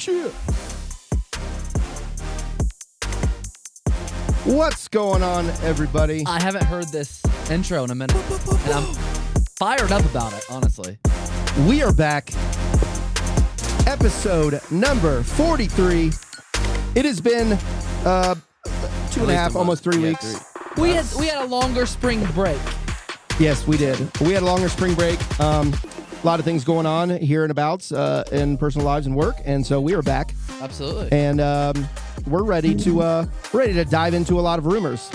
Cheer. What's going on, everybody? I haven't heard this intro in a minute, and I'm fired up about it, honestly. We are back. Episode number 43. It has been 2.5, almost 3 weeks. We had a longer spring break. Yes, we did. We had a longer spring break. A lot of things going on here and abouts in personal lives and work, and so we are back. Absolutely. And we're ready to dive into a lot of rumors.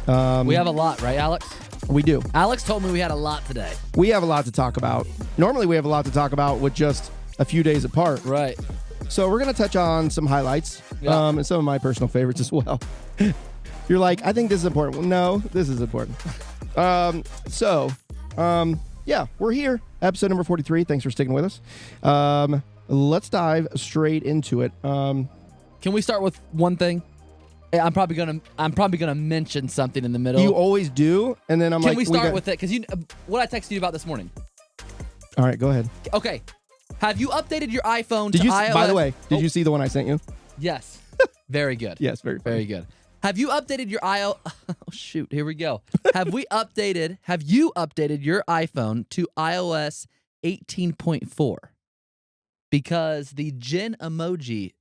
We have a lot, right, Alex? We do. Alex told me we had a lot today. We have a lot to talk about. Normally, we have a lot to talk about with just a few days apart. Right. So we're going to touch on some highlights and some of my personal favorites as well. You're like, I think this is important. Well, no, this is important. Yeah, we're here. Episode number 43. Thanks for sticking with us. Let's dive straight into it. Can we start with one thing? I'm probably gonna mention something in the middle. You always do, and then I'm like, can we start with it? Because what I texted you about this morning. All right, go ahead. Okay. Have you updated your iPhone Did to you? iOS? By the way, did you see the one I sent you? Yes. Very good. Yes, very funny. Very good. Have you updated your iOS? Oh, shoot. Here we go. Have you updated your iPhone to iOS 18.4? Because the Jen emoji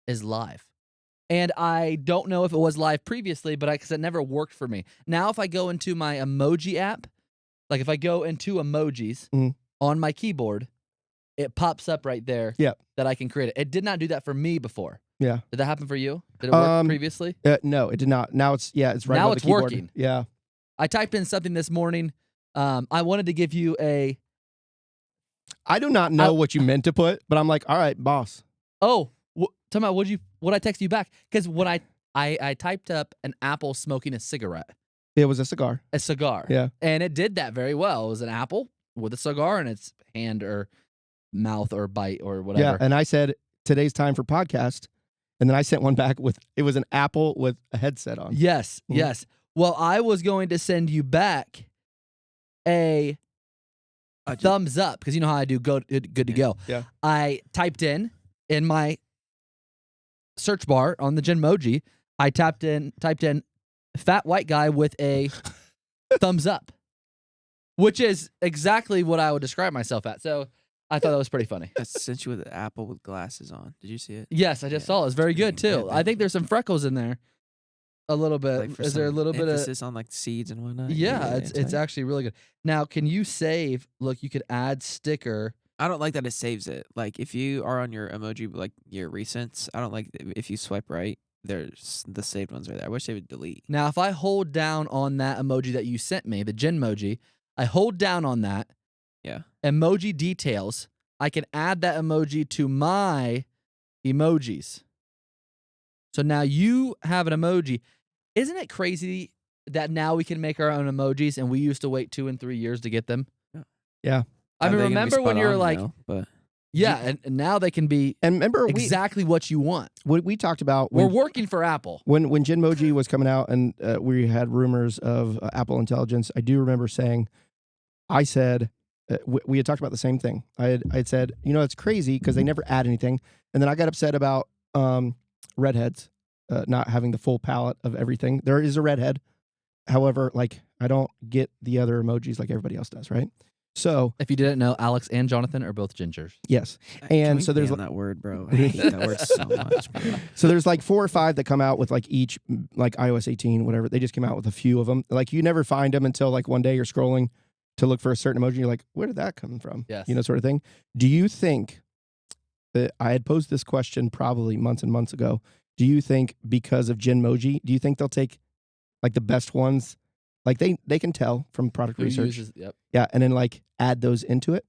is live. And I don't know if it was live previously, but because it never worked for me. Now, if I go into my emoji app, like if I go into emojis on my keyboard, it pops up right there that I can create it. It did not do that for me before. Yeah. Did that happen for you? Did it work previously? No, it did not. Now it's right now above it's the keyboard. working. Yeah. I typed in something this morning. I wanted to give you a... I do not know what you meant to put, but I'm like, all right, boss. Oh, tell me what I text you back? Because when I typed up an apple smoking a cigarette. It was a cigar. A cigar. Yeah. And it did that very well. It was an apple with a cigar in its hand or mouth or bite or whatever. Yeah, and I said, today's time for podcast. And then I sent one back it was an apple with a headset on. Yes, yes. Well, I was going to send you back a thumbs up because you know how I do good to go. Yeah. I typed in my search bar on the Genmoji, I typed in fat white guy with a thumbs up, which is exactly what I would describe myself at. So I thought that was pretty funny. I sent you with an apple with glasses on. Did you see it? Yes, I just saw it. It's very good too. I think there's some freckles in there. A little bit. Like is there a little bit of emphasis on like seeds and whatnot? Yeah, it's actually really good. Now, can you save? Look, you could add sticker. I don't like that it saves it. Like if you are on your emoji, like your recents, I don't like if you swipe right. There's the saved ones right there. I wish they would delete. Now, if I hold down on that emoji that you sent me, the Genmoji, I hold down on that. Yeah. Emoji details. I can add that emoji to my emojis. So now you have an emoji. Isn't it crazy that now we can make our own emojis and we used to wait 2 and 3 years to get them? Yeah. I mean, remember when you were like, but and now they can be exactly what you want. We talked about we're working for Apple. When Genmoji was coming out and we had rumors of Apple Intelligence, I do remember saying, I said, we had talked about the same thing. I had said, it's crazy because they never add anything. And then I got upset about redheads not having the full palette of everything. There is a redhead. However, like I don't get the other emojis like everybody else does, right? So if you didn't know, Alex and Jonathan are both gingers. Yes. And so there's that word, bro. I hate that word so much, bro. So there's like 4 or 5 that come out with like each like iOS 18, whatever. They just came out with a few of them. Like you never find them until like one day you're scrolling to look for a certain emoji. You're like, where did that come from? Yes. Sort of thing. Do you think that I had posed this question probably months and months ago? Do you think because of Genmoji, do you think they'll take like the best ones? Like they can tell from product research. Yeah. And then like add those into it.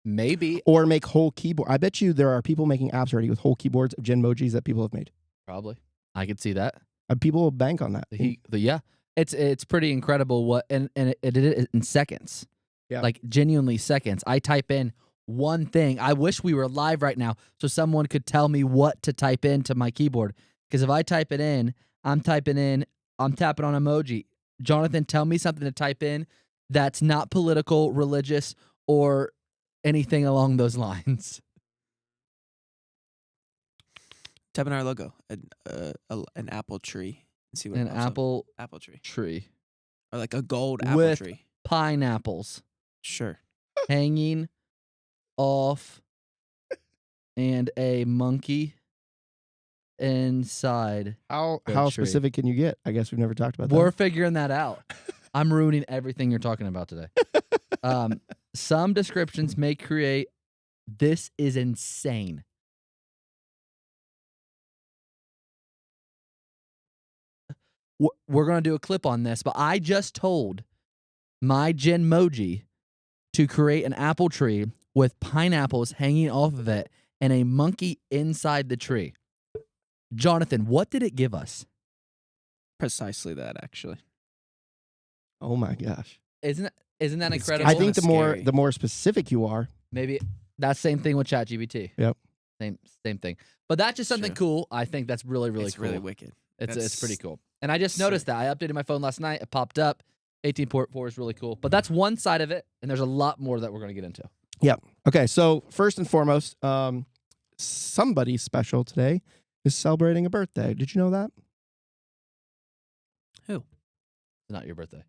Maybe. Or make whole keyboard. I bet you there are people making apps already with whole keyboards of Genmojis that people have made. Probably. I could see that. People will bank on that. Yeah. It's pretty incredible and it did it in seconds. Yeah. Like genuinely seconds. I type in one thing. I wish we were live right now so someone could tell me what to type into my keyboard. Because if I type it in, I'm tapping on emoji. Jonathan, tell me something to type in that's not political, religious, or anything along those lines. Type in our logo, an apple tree, and see what An pops up. apple tree, tree or like a gold apple with tree. pineapples Sure. hanging off and a monkey inside. How The how tree. specific can you get? I guess we've never talked about We're that. figuring that out. I'm ruining everything you're talking about today. Some descriptions may create. This is insane. We're going to do a clip on this, but I just told my Genmoji to create an apple tree with pineapples hanging off of it and a monkey inside the tree. Jonathan, what did it give us? Precisely that, actually. Oh my gosh! Isn't that It's incredible? I kinda think the scary. more specific you are, Maybe that same thing with ChatGPT. Yep. Same thing. But that's just something True. cool. I think that's really It's cool. really wicked. It's That's pretty cool. And I just noticed sick. that. I updated my phone last night. It popped up. 18.4 is really cool. But that's one side of it, and there's a lot more that we're going to get into. okay. So first and foremost, somebody special today is celebrating a birthday. Did you know that? It's not your birthday.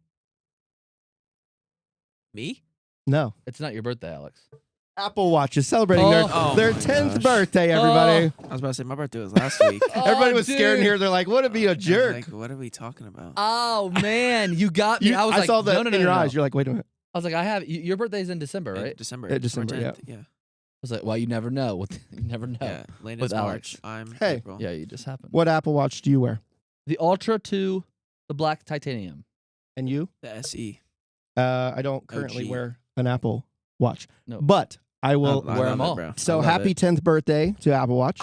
Me? No. It's not your birthday, Alex. Apple Watch is celebrating their Oh their my 10th gosh. birthday. Everybody, I was about to say my birthday was last week. everybody was scared in dude. here. They're like, "What to be a I was jerk?" like, what are we talking about? Oh, man. You got me. I was like, saw that no. in your eyes. You're like, "Wait a minute." I was like, I have. Your birthday's in December, In right? December. Yeah, December, 10th, yeah. I was like, well, you never know. You never know. Yeah. Landon's With March. Alex. I'm Hey. April. Yeah, you just happened. What Apple Watch do you wear? The Ultra 2, the black titanium. And you? The SE. I don't currently OG. wear an Apple Watch, No. but I will. I wear love 'em it, all. bro. So I love happy it. 10th birthday to Apple Watch!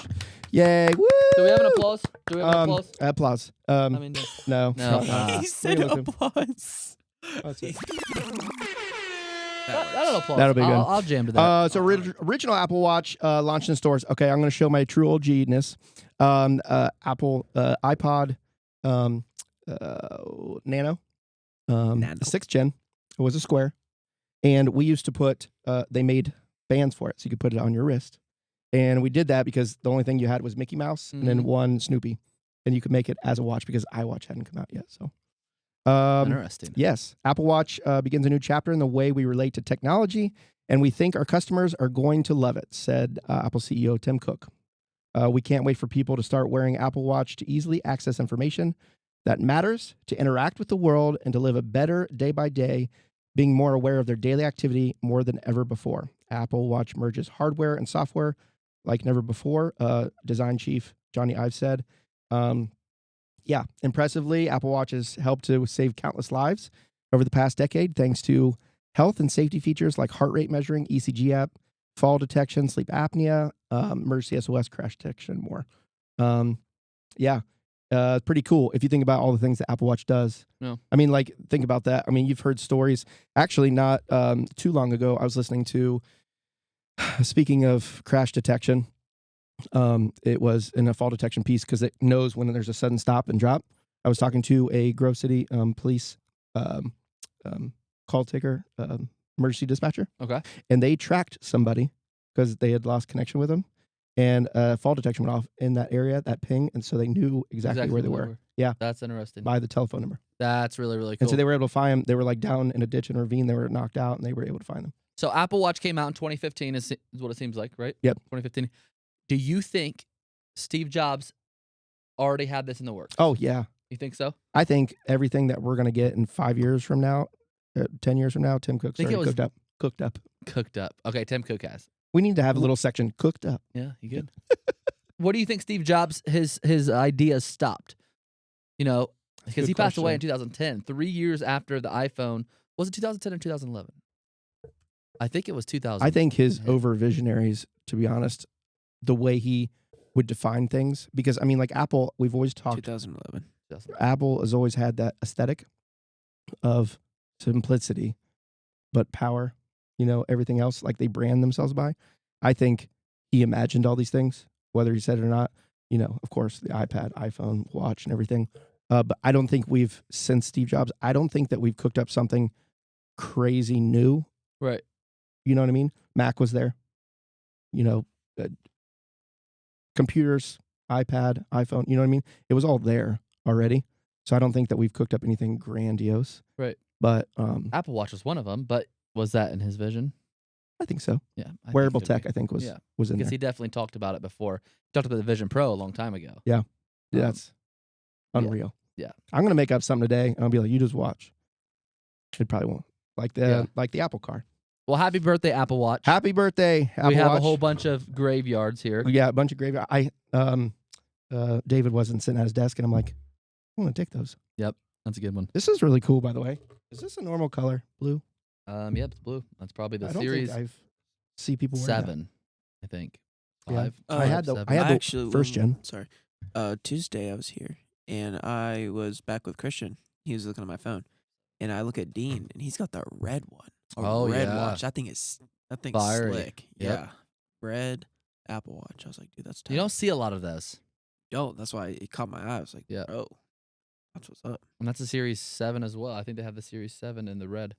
Yay! Woo! Do we have an applause? Do we have an applause? Applause. I mean, No. No, probably not. He said We're gonna do- applause. That's it. that'll applause. That'll be good. I'll jam to that. So original Apple Watch launched in stores. Okay, I'm going to show my true OG-ness. Apple iPod Nano, Nano. 6th gen. It was a square, and we used to put. They made bands for it, so you could put it on your wrist. And we did that because the only thing you had was Mickey Mouse and then Mhm. one Snoopy, and you could make it as a watch because iWatch hadn't come out yet. So, Interesting. yes, Apple Watch begins a new chapter in the way we relate to technology, and we think our customers are going to love it, said Apple CEO Tim Cook. We can't wait for people to start wearing Apple Watch to easily access information that matters, to interact with the world, and to live a better day by day, being more aware of their daily activity more than ever before. Apple Watch merges hardware and software like never before, design chief Johnny Ive said. Yeah, impressively, Apple Watch has helped to save countless lives over the past decade thanks to health and safety features like heart rate measuring, ECG app, fall detection, sleep apnea, emergency SOS, crash detection, and more. Yeah, pretty cool if you think about all the things that Apple Watch does. Yeah. I mean, like, think about that. I mean, you've heard stories. Actually, not too long ago, I was listening to, speaking of crash detection, it was in a fall detection piece because it knows when there's a sudden stop and drop. I was talking to a Grove City police call taker, emergency dispatcher, Okay. and they tracked somebody because they had lost connection with them, and fall detection went off in that area, that ping, and so they knew exactly where they were. Yeah, That's interesting. by the telephone number. That's really, really cool. And so they were able to find them. They were like down in a ditch in a ravine. They were knocked out, and they were able to find them. So Apple Watch came out in 2015 is what it seems like, right? Yep. 2015. Do you think Steve Jobs already had this in the works? Oh yeah, You think so? I think everything that we're gonna get in 5 years from now, 10 years from now, Tim Cook's Think it already was- cooked up. Cooked up. Cooked up. Okay, Tim Cook has. We need to have a little section cooked up. Yeah, you good? What do you think Steve Jobs his ideas stopped? You know, because good he passed away in question. 2010, 3 years after the iPhone. Was it 2010 or 2011? I think it was 2000. I think his Yeah. over visionaries, to be honest, the way he would define things, because I mean, like Apple, we've always talked. 2011. Apple has always had that aesthetic of simplicity, but power. You know, everything else, like they brand themselves by. I think he imagined all these things, whether he said it or not. You know, of course, the iPad, iPhone, watch, and everything. But I don't think since Steve Jobs, I don't think that we've cooked up something crazy new. Right. You know what I mean? Mac was there. You know, computers, iPad, iPhone. You know what I mean? It was all there already. So I don't think that we've cooked up anything grandiose. Right. But Apple Watch was one of them, but was that in his vision? I think so. Yeah. Wearable tech, I think, was in because there. he definitely talked about it before. He talked about the Vision Pro a long time ago. Yeah, that's unreal. Yeah. I'm gonna make up something today, and I'll be like, "You just watch." It probably won't. Like the Apple Car. Well, happy birthday, Apple Watch. Happy birthday, Apple we have Watch. a whole bunch of graveyards here. Yeah, a bunch of graveyard. David wasn't sitting at his desk, and I'm like, "I'm gonna take those." Yep, that's a good one. This is really cool, by the way. Is this a normal color, blue? Yep, it's blue. That's probably the I don't series think I've see people wearing 7, I think. Yeah. 5. I had the 7. I had the actually, first gen. Sorry. Tuesday I was here and I was back with Christian. He was looking at my phone, and I look at Dean, and he's got the red one. Red watch. That thing's Fire. slick. Yep. Yeah, red Apple Watch. I was like, dude, that's tight. You don't see a lot of those. Don't. That's why it caught my eye. I was like, Yeah. bro, that's what's up. And that's a Series 7 as well. I think they have the Series 7 in the red.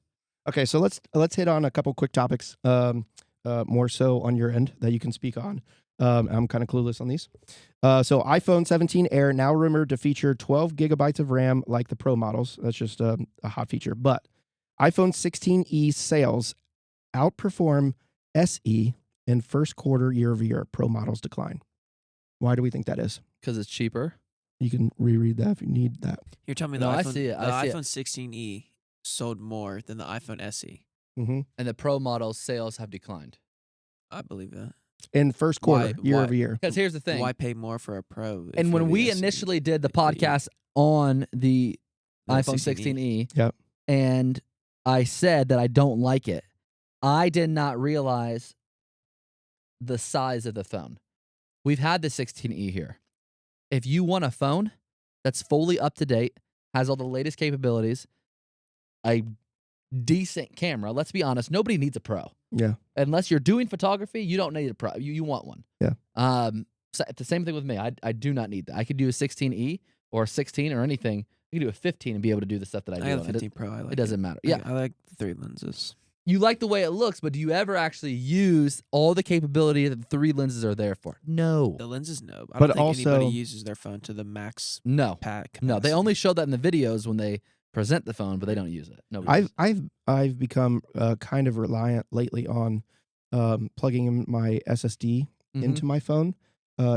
Okay, so let's hit on a couple quick topics, more so on your end that you can speak on. I'm kind of clueless on these. So iPhone 17 Air now rumored to feature 12 gigabytes of RAM like the Pro models. That's just a hot feature. But iPhone 16e sales outperform SE in first quarter year-over-year. Pro models decline. Why do we think that is? Because it's cheaper. You can reread that if you need that. You're telling me No, the I iPhone, see it. the I see it. iPhone 16e sold more than the iPhone SE. Mm-hmm. And the Pro model sales have declined. I believe that. In first quarter, Why- year-over-year. Because here's the thing. Why pay more for a Pro? if And when you're the we SE? initially did the the- podcast on the The iPhone 16e. 16e, Yep. and I said that I don't like it, I did not realize the size of the phone. We've had the 16e here. If you want a phone that's fully up to date, has all the latest capabilities, a decent camera, let's be honest, nobody needs a Pro. Yeah. Unless you're doing photography, you don't need a Pro. You want one. Yeah. So the same thing with me. I do not need that. I could do a 16e or a 16 or anything. You could do a 15 and be able to do the stuff that I do. I got on the 15 Pro. I like it doesn't matter. Yeah. I like the 3 lenses. You like the way it looks, but do you ever actually use all the capability that the 3 lenses are there for? No. The lenses, no. I But don't think also- anybody uses their phone to the max No. pack. No. They capacity. only show that in the videos when they present the phone, but they don't use it. Nobody uses it. I've become kind of reliant lately on plugging in my SSD Mhm. into my phone,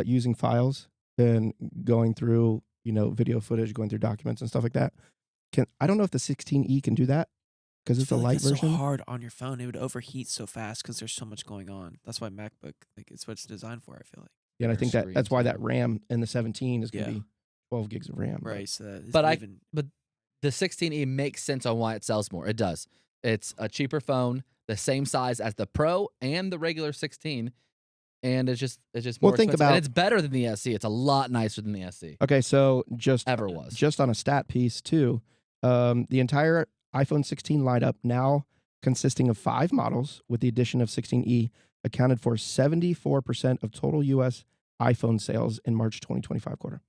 using files and going through video footage, going through documents and stuff like that. I don't know if the 16e can do that because I it's a feel like light it's version. so hard on your phone. It would overheat so fast because there's so much going on. That's why MacBook, it's what it's designed for. I feel like. Yeah, and I Bigger think that's screen, why too. that RAM in the 17 is going to Yeah. be 12 gigs of RAM. Right. So that it's But even, The 16e makes sense on why it sells more. It does. It's a cheaper phone, the same size as the Pro and the regular 16, and it's just more Well, think expensive. about- And it's better than the SE. It's a lot nicer than the SE. Okay, so just Ever was. just on a stat piece too, the entire iPhone 16 lineup now consisting of 5 models with the addition of 16e accounted for 74% of total U.S. iPhone sales in March 2025 quarter.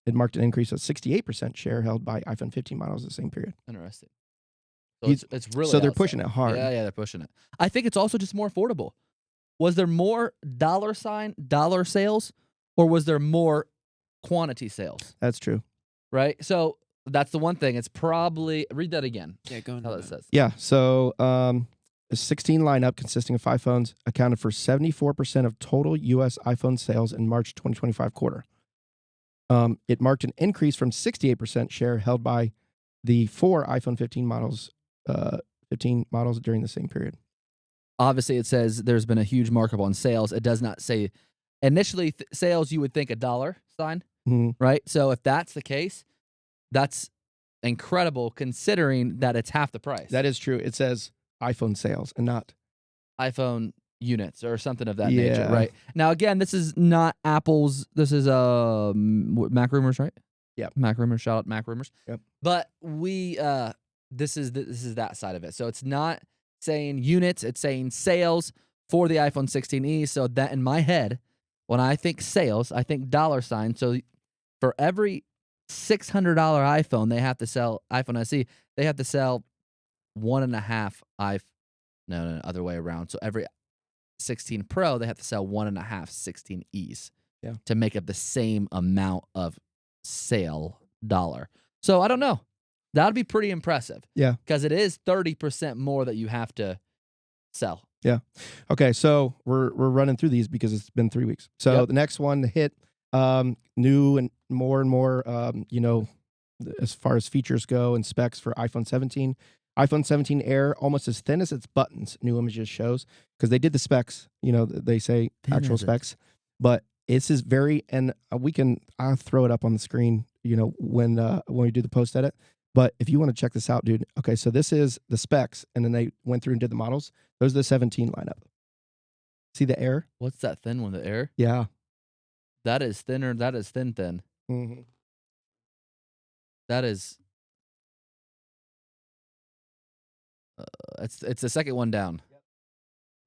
It marked an increase of 68% share held by iPhone 15 models the same period. Interesting. So He's- it's really so they're outside. pushing it hard. Yeah, they're pushing it. I think it's also just more affordable. Was there more dollar sales, or was there more quantity sales? That's true. Right. So that's the one thing. It's probably read that again. yeah, going How to it says. Yeah, so the 16 lineup consisting of 5 phones accounted for 74% of total U.S. iPhone sales in March 2025 quarter. It marked an increase from 68% share held by the 4 iPhone 15 models during the same period. Obviously, it says there's been a huge markup on sales. It does not say initially sales. You would think a dollar sign, Mhm. right? So if that's the case, that's incredible considering that it's half the price. That is true. It says iPhone sales and not. iPhone units or something of that nature, Yeah. right? Now, again, this is not Apple's. This is Mac Rumors, right? Yep. Mac Rumors. Shout out Mac Rumors. Yep. But we this is that side of it. So it's not saying units, it's saying sales for the iPhone 16e. So that in my head, when I think sales, I think dollar sign. So for every $600 iPhone, they have to sell iPhone SE. They have to sell 1.5 No, other way around. So every 16 Pro, they have to sell 1.5 16Es. Yeah. to make up the same amount of sale dollar. So I don't know. That would be pretty impressive. Yeah. Because it is 30% more that you have to sell. Yeah. Okay. So we're running through these because it's been 3 weeks. So Yep. the next one to hit, new and more, as far as features go and specs for iPhone 17. iPhone 17 Air, almost as thin as its buttons, new images shows, because they did the specs, they say Thin actual as it. specs, but this is very, and I'll throw it up on the screen, when we do the post edit. But if you want to check this out, dude, okay, so this is the specs, and then they went through and did the models. Those are the 17 lineup. See the Air? What's that thin one? The Air? Yeah. That is thinner. That is thin. Mm-hmm. That is. It's the second one down. Yep.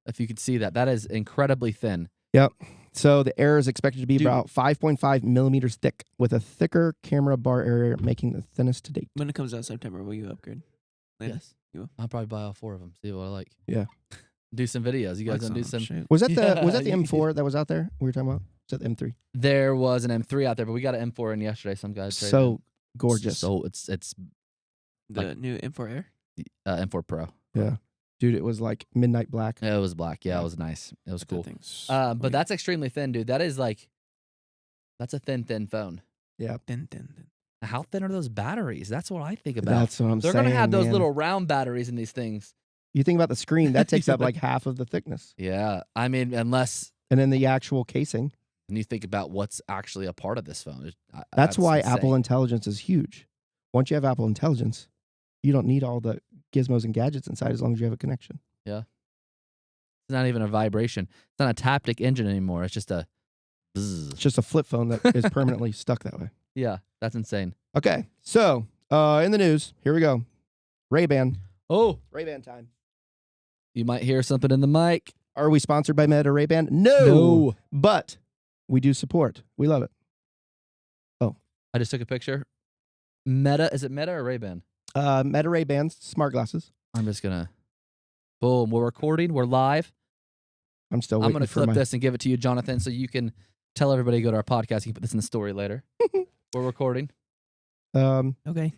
If you can see that, that is incredibly thin. Yep. So the Air is expected to be Dude. about 5.5 millimeters thick, with a thicker camera bar area, making the thinnest to date. When it comes out in September, will you upgrade? Landon? Yes. You will? I'll probably buy all 4 of them. See what I like. Yeah. Do some videos. You guys gonna do some? Shit. Was that the Yeah, M4 that was out there we were talking about? Was that the M3? There was an M3 out there, but we got an M4 in yesterday. Some guys traded So in. gorgeous. So it's The new M4 Air? M4 Pro. Yeah. Dude, it was like midnight black. Yeah, it was black. Yeah, it was nice. It was cool. That thing's But sweet. that's extremely thin, dude. That is like, that's a thin phone. Thin. How thin are those batteries? That's what I think about. That's what I'm They're saying. gonna have those man. little round batteries in these things. You think about the screen, that takes up like half of the thickness. Yeah, I mean, unless And then the actual casing. when you think about what's actually a part of this phone. That's why insane. Apple Intelligence is huge. Once you have Apple Intelligence, you don't need all the gizmos and gadgets inside as long as you have a connection. It's not even a vibration. It's not a taptic engine anymore. It's just a bzzz. It's just a flip phone that is permanently stuck that way. Yeah, that's insane. Okay, so in the news, here we go. Ray-Ban. Oh, Ray-Ban time. you might hear something in the mic. Are we sponsored by Meta Ray-Ban? No. But we do support. We love it. I just took a picture. Meta, is it Meta or Ray-Ban? Meta Ray-Bans, smart glasses. I'm just gonna, boom. We're recording. We're live. I'm still I'm waiting gonna for clip my... this and give it to you, Jonathan, so you can tell everybody to go to our podcast. You can put this in the story later. We're recording. Okay.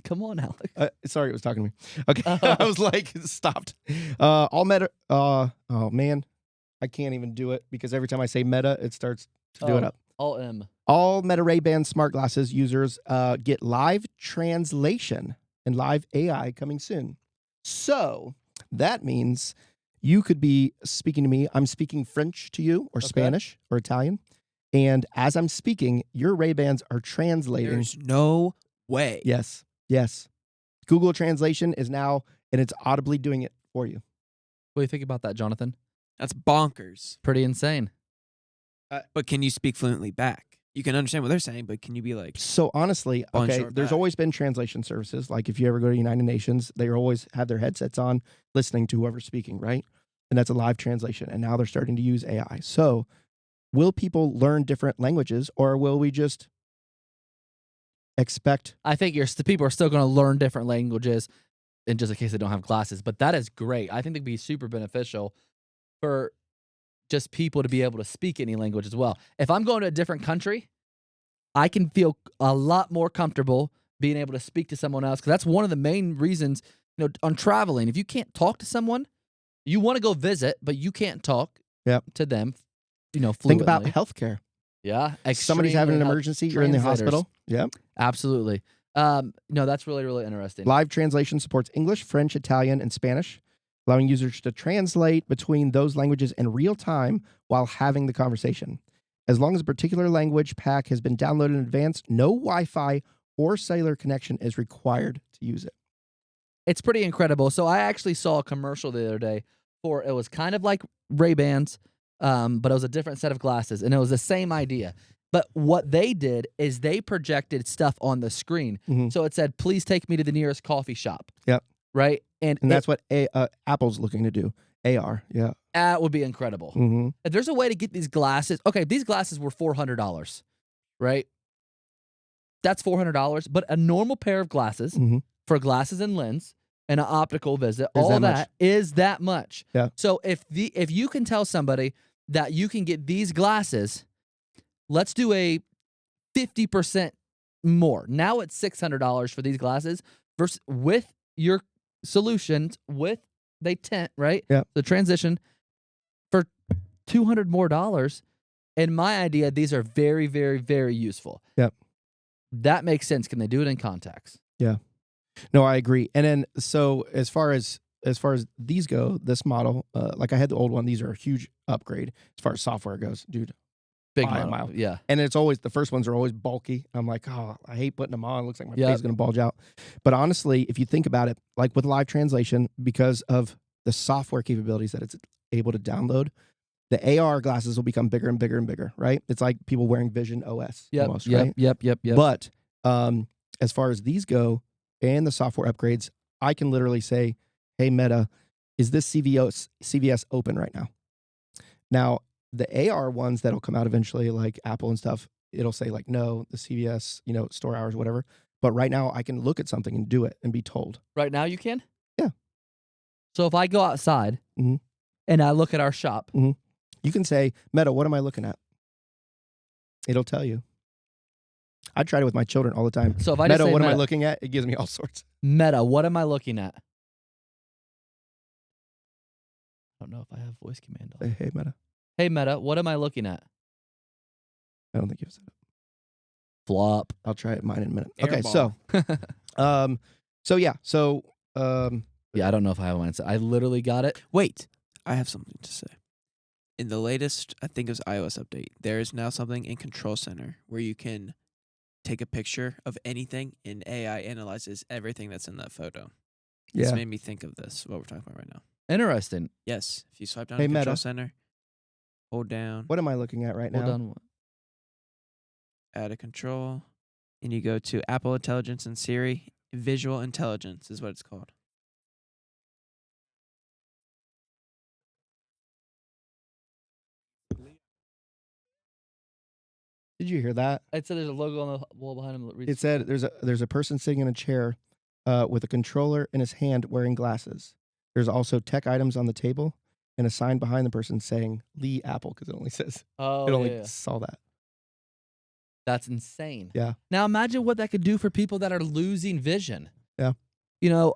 Come on, Alex. Sorry, it was talking to me. Okay, I was like, stopped. All Meta... oh, man. I can't even do it because every time I say Meta, it starts to do it up. All M. All Meta Ray-Ban smart glasses users get live translation and live AI coming soon. So that means you could be speaking to me. I'm speaking French to you, or Okay. Spanish, or Italian. And as I'm speaking, your Ray-Bans are translating. There's no way. Yes. Google Translation is now, and it's audibly doing it for you. What do you think about that, Jonathan? That's bonkers. Pretty insane. But can you speak fluently back? You can understand what they're saying, but can you be like, So honestly, okay, Bonjour there's back. always been translation services. Like if you ever go to United Nations, they always have their headsets on, listening to whoever's speaking, right? And that's a live translation. And now they're starting to use AI. So will people learn different languages, or will we just expect? I think people are still going to learn different languages in just in case they don't have classes. But that is great. I think it'd be super beneficial for just people to be able to speak any language as well. If I'm going to a different country, I can feel a lot more comfortable being able to speak to someone else, because that's one of the main reasons, on traveling. If you can't talk to someone, you want to go visit, but you can't talk to them, fluently. Think about healthcare. Yeah. Somebody's having an extremely emergency, you're in the translators. hospital. Yeah. Absolutely. No, that's really, really interesting. Live translation supports English, French, Italian, and Spanish, allowing users to translate between those languages in real time while having the conversation. As long as a particular language pack has been downloaded in advance, no Wi-Fi or cellular connection is required to use it. It's pretty incredible. So I actually saw a commercial the other day it was kind of like Ray-Bans, but it was a different set of glasses, and it was the same idea. But what they did is they projected stuff on the screen. Mhm. So it said, please take me to the nearest coffee shop. Yep. Right? And that's what Apple's looking to do. AR. Yeah. That would be incredible. Mm-hmm. If there's a way to get these glasses, okay, these glasses were $400, right? That's $400, but a normal pair of glasses Mhm. for glasses and lens and an optical visit, Is all that that much. is that much. Yeah. So if you can tell somebody that you can get these glasses, let's do a 50% more. Now it's $600 for these glasses versus with your solutions with they tint, right? Yeah. The transition for $200 more. In my idea, these are very, very, very useful. Yep. That makes sense. Can they do it in contacts? Yeah. No, I agree. And then so as far as these go, this model, like I had the old one, these are a huge upgrade as far as software goes, dude. Big By a model. mile. Yeah. And it's always the first ones are always bulky. I'm like, oh, I hate putting them on. It looks like my Yep. face is gonna bulge out. But honestly, if you think about it, like with live translation, because of the software capabilities that it's able to download, the AR glasses will become bigger and bigger and bigger, right? It's like people wearing Vision OS Yep. almost, Yep. right? Yep. But as far as these go and the software upgrades, I can literally say, hey, Meta, is this CVS open right now? Now, the AR ones that'll come out eventually, like Apple and stuff, it'll say like, no, the CVS, store hours, whatever. But right now I can look at something and do it and be told. Right now you can? Yeah. So if I go outside Mhm. and I look at our shop, You can say, Meta, what am I looking at? It'll tell you. I try it with my children all the time. so if I just Meta, say what am I Meta, looking at? It gives me all sorts. Meta, what am I looking at? I don't know if I have voice command on. Hey, Meta. Hey Meta, what am I looking at? I don't think you've said it. Flop. I'll try it mine in a minute. Air Okay, ball. Yeah, I don't know if I have one. I literally got it. Wait, I have something to say. In the latest, I think it was iOS update, there is now something in Control Center where you can take a picture of anything and AI analyzes everything that's in that photo. This Yeah. made me think of this, what we're talking about right now. Interesting. Yes, if you swipe down Hey, to Control Meta. Center, hold down, What am I looking at right Well now? done. add a control, and you go to Apple Intelligence and Siri. Visual Intelligence is what it's called. Did you hear that? It said there's a logo on the wall behind him. That reads It said there's a person sitting in a chair with a controller in his hand wearing glasses. There's also tech items on the table and a sign behind the person saying Lee Apple because it only says Oh, it only yeah. saw that. That's insane. Yeah. Now imagine what that could do for people that are losing vision. Yeah.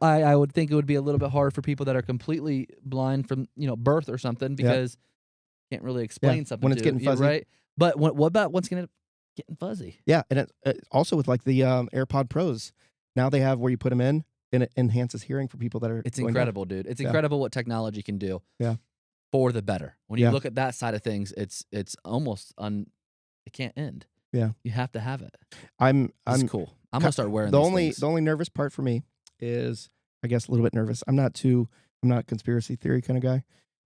I would think it would be a little bit hard for people that are completely blind from, birth or something because can't really explain something when it's to getting you, fuzzy. right? But what about what's getting fuzzy? Yeah, and it also with like the AirPod Pros, now they have where you put them in and it enhances hearing for people that are. It's going deaf. incredible, dude. It's Yeah. incredible what technology can do. Yeah. For the better. When you Yeah. look at that side of things, it's almost it can't end. Yeah. You have to have it. I'm It's cool. I'm gonna start wearing the these only things. the only nervous part for me is I guess a little bit nervous. I'm not a conspiracy theory kind of guy.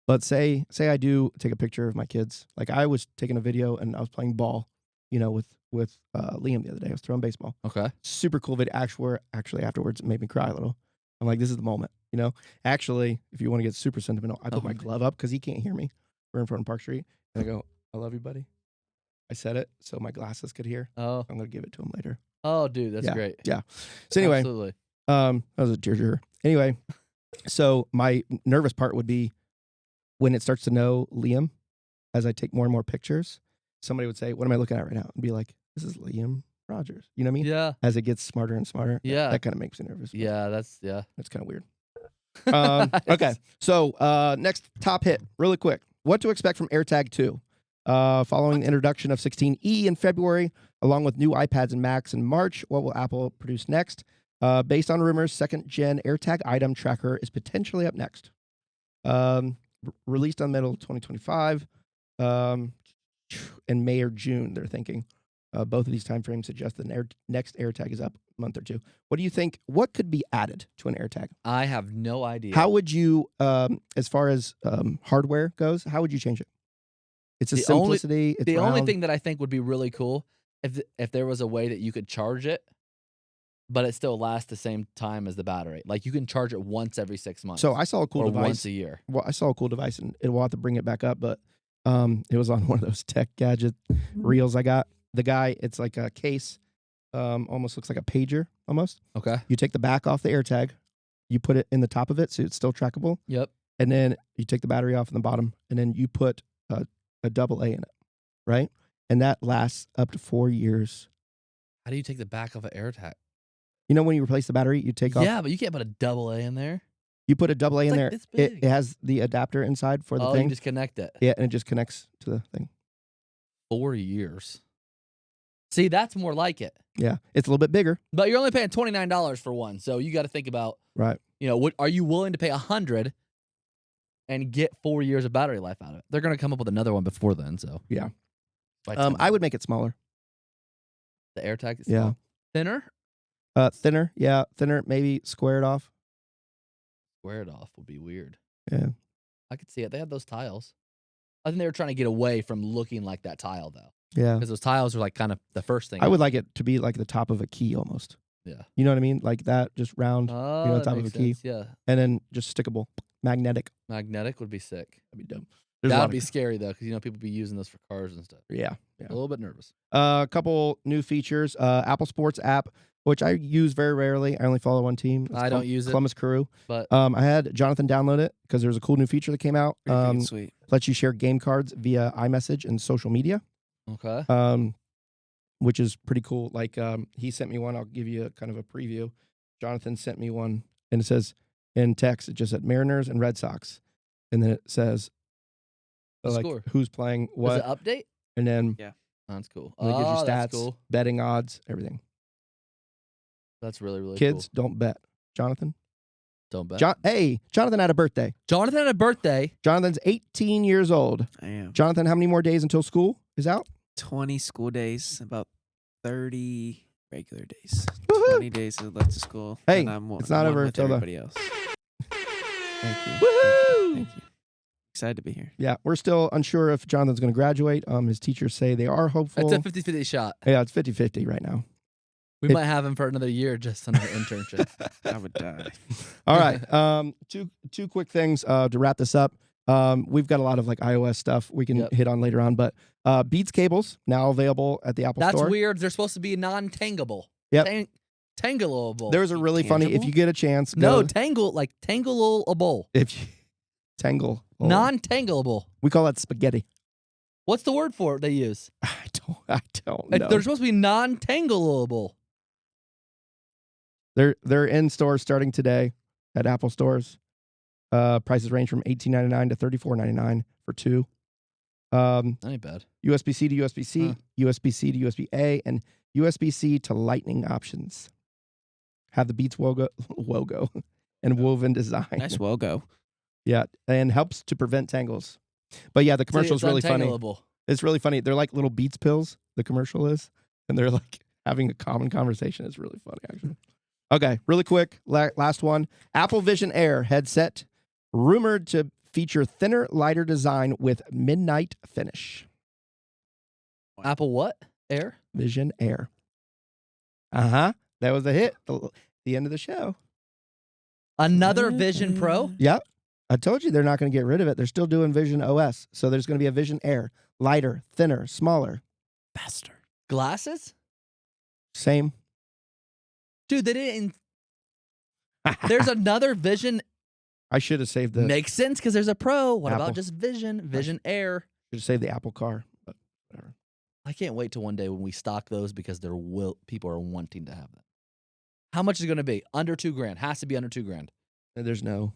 But say I do take a picture of my kids. Like I was taking a video and I was playing ball, with Liam the other day. I was throwing baseball. Okay. Super cool video. Actually afterwards it made me cry a little. I'm like, this is the moment, Actually, if you want to get super sentimental, I put my glove up because he can't hear me. We're in front of Park Street. And I go, I love you, buddy. I said it so my glasses could hear. Oh. I'm gonna give it to him later. Oh, dude, that's Yeah. great. Yeah. So anyway, Absolutely. that was a tearjerker. Anyway, so my nervous part would be when it starts to know Liam, as I take more and more pictures, somebody would say, what am I looking at right now? And be like, this is Liam Rogers. You know what I mean? Yeah. As it gets smarter and smarter. Yeah. That kind of makes me nervous. Yeah, that's That's kind of weird. Okay. So next top hit, really quick. What to expect from AirTag 2? Following the introduction of 16E in February, along with new iPads and Macs in March, what will Apple produce next? Based on rumors, second-gen AirTag item tracker is potentially up next. Released on middle of 2025, in May or June, they're thinking. Both of these timeframes suggest the next AirTag is up a month or two. What do you think? What could be added to an AirTag? I have no idea. How would you, as far as hardware goes, how would you change it? It's a The only- simplicity. It's the only round. thing that I think would be really cool if there was a way that you could charge it, but it still lasts the same time as the battery. Like you can charge it once every 6 months. So I saw a cool or device. once a year. Well, I saw a cool device, and we'll have to bring it back up. But it was on one of those tech gadget reels I got. The guy, it's like a case, almost looks like a pager, almost. Okay. You take the back off the AirTag, you put it in the top of it so it's still trackable, Yep. and then you take the battery off in the bottom, and then you put a double A in it, right? And that lasts up to 4 years. How do you take the back of an AirTag? You know when you replace the battery, you take off. Yeah, but you can't put a double A in there. You put a double A in like there. this It big. has the adapter inside for the Oh, thing. you just connect it. Yeah, and it just connects to the thing. 4 years. See, that's more like it. Yeah, it's a little bit bigger. But you're only paying $29 for one, so you got to think about, Right. what are you willing to pay $100 and get 4 years of battery life out of it? They're gonna come up with another one before then. So Yeah. By I would make it smaller. the AirTag is Yeah. thinner. Thinner. Yeah, thinner. Maybe square it off. Square it off would be weird. Yeah. I could see it. They have those tiles. I think they were trying to get away from looking like that tile though, Yeah. because those tiles are like kind of the first thing. I would like it to be like the top of a key almost. Yeah. You know what I mean? Like that, just round, Oh, the that top of makes a key. sense. Yeah, and then just stickable, magnetic. magnetic would be sick. That'd be dope. There's a That lot would be of, scary though, because people be using those for cars and stuff. yeah. A little bit nervous. A couple new features. Apple Sports app, which I use very rarely. I only follow one team. It's I don't use it. Columbus Crew. But I had Jonathan download it because there's a cool new feature that came out. Pretty freaking sweet. Lets you share game cards via iMessage and social media. okay. Which is pretty cool. Like he sent me one. I'll give you kind of a preview. Jonathan sent me one, and it says in text, it just said Mariners and Red Sox, and then it says The like score. who's playing Does what, it update? and then Yeah. Oh, that's cool. it gives you Oh, stats, that's cool. betting odds, everything. That's really, really Kids, cool. don't bet. Jonathan. Don't bet. Jonathan had a birthday. Jonathan had a birthday. Jonathan's 18 years old. I am. Jonathan, how many more days until school is out? 20 school days, about 30 regular days. Woohoo! 20 days left to school. Hey, and I'm it's not one over with until the- everybody else. Thank you. Woohoo! Thank you. Excited to be here. Yeah, we're still unsure if Jonathan's going to graduate. His teachers say they are hopeful. That's a 50-50 shot. Yeah, it's 50-50 right now. We It- might have him for another year just on an internship. I would die. All right. Two quick things to wrap this up. We've got a lot of like iOS stuff we can Yep. hit on later on, but Beats cables now available at the Apple That's Store. weird. They're supposed to be non-tangleable. Yep. Tangleable. There's a really funny, if Tangible? you get a chance, No, go, tangleable. if you, tangle. Non-tangleable. We call that spaghetti. What's the word for it they use? I don't know. They're supposed to be non-tangleable. They're in stores starting today at Apple stores. Prices range from $18.99 to $34.99 for two. That ain't bad. USB-C to USB-C, Huh. USB-C to USB-A, and USB-C to Lightning options. Have the Beats logo and woven design. Nice logo. Yeah, and helps to prevent tangles. But yeah, the commercial is See, it's really funny. untangleable. It's really funny. They're like little Beats pills, the commercial is, and they're like having a common conversation. It's really funny, actually. Okay, really quick, last one. Apple Vision Air headset, rumored to feature thinner, lighter design with midnight finish. Apple what? Air? Vision Air. Uh-huh. That was a hit. The end of the show. Another Vision Pro? Yep. I told you they're not going to get rid of it. They're still doing Vision OS. So there's going to be a Vision Air. Lighter, thinner, smaller. Faster. Glasses? Same. Dude, they didn't. There's another Vision. I should have saved the Makes sense because there's a Pro. What Apple. about just Vision? Vision Air. should have saved the Apple car. But whatever. I can't wait till one day when we stock those because people are wanting to have them. How much is it going to be? Under $2,000. Has to be under $2,000. There's no.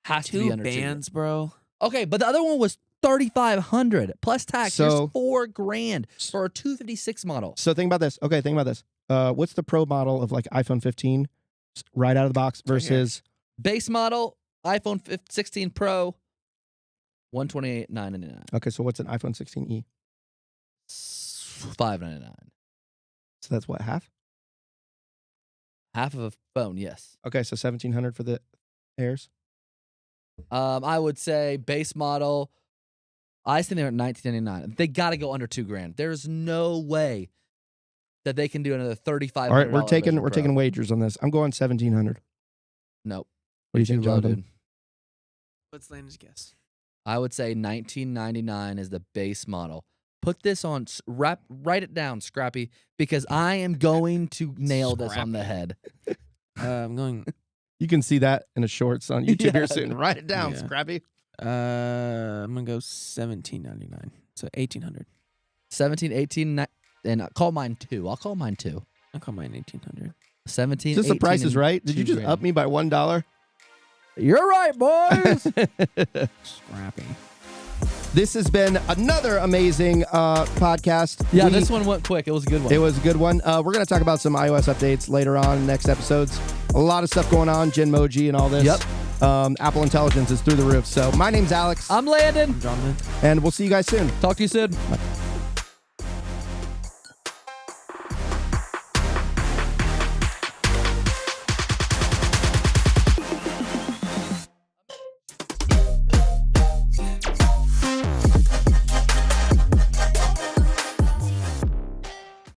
Has to be Two under bands, bro. $2,000. Okay, but the other one was $3,500 plus tax. So- Here's $4,000 for a 256 model. So think about this. Okay, think about this. What's the Pro model of like iPhone 15 right out of the box right here. versus Base model iPhone 16 Pro, $128,999. okay? So what's an iPhone 16e? $599. So that's what, half? Half of a phone, yes. Okay, so 1,700 for the Airs. I would say base model. I think they're at $1,999. They got to go under $2,000. There's no way that they can do another $3,500. All right, we're taking Vision Pro. wagers on this. I'm going 1,700. Nope. What do you think, Too low, Jonathan? dude. What's Landon's guess? I would say $1,999 is the base model. Put this on, write it down, Scrappy, because I am going to nail this on the head. I'm going You can see that in a shorts on YouTube here Yeah. soon. Write it down, Yeah. Scrappy. I'm gonna go $17.99. So $1,800. 17, 18, and call mine 2. I'll call mine 2. I'll call mine $1,800. 17, Is this the 18, price is and right? Did you 2 just grand. up me by $1? You're right, boys. Scrappy. This has been another amazing podcast. Yeah, this one went quick. It was a good one. It was a good one. We're going to talk about some iOS updates later on in next episodes. A lot of stuff going on, Genmoji and all this. Yep. Apple Intelligence is through the roof. So my name's Alex, I'm Landon. Jonathan. and we'll see you guys soon. Talk to you soon. Bye.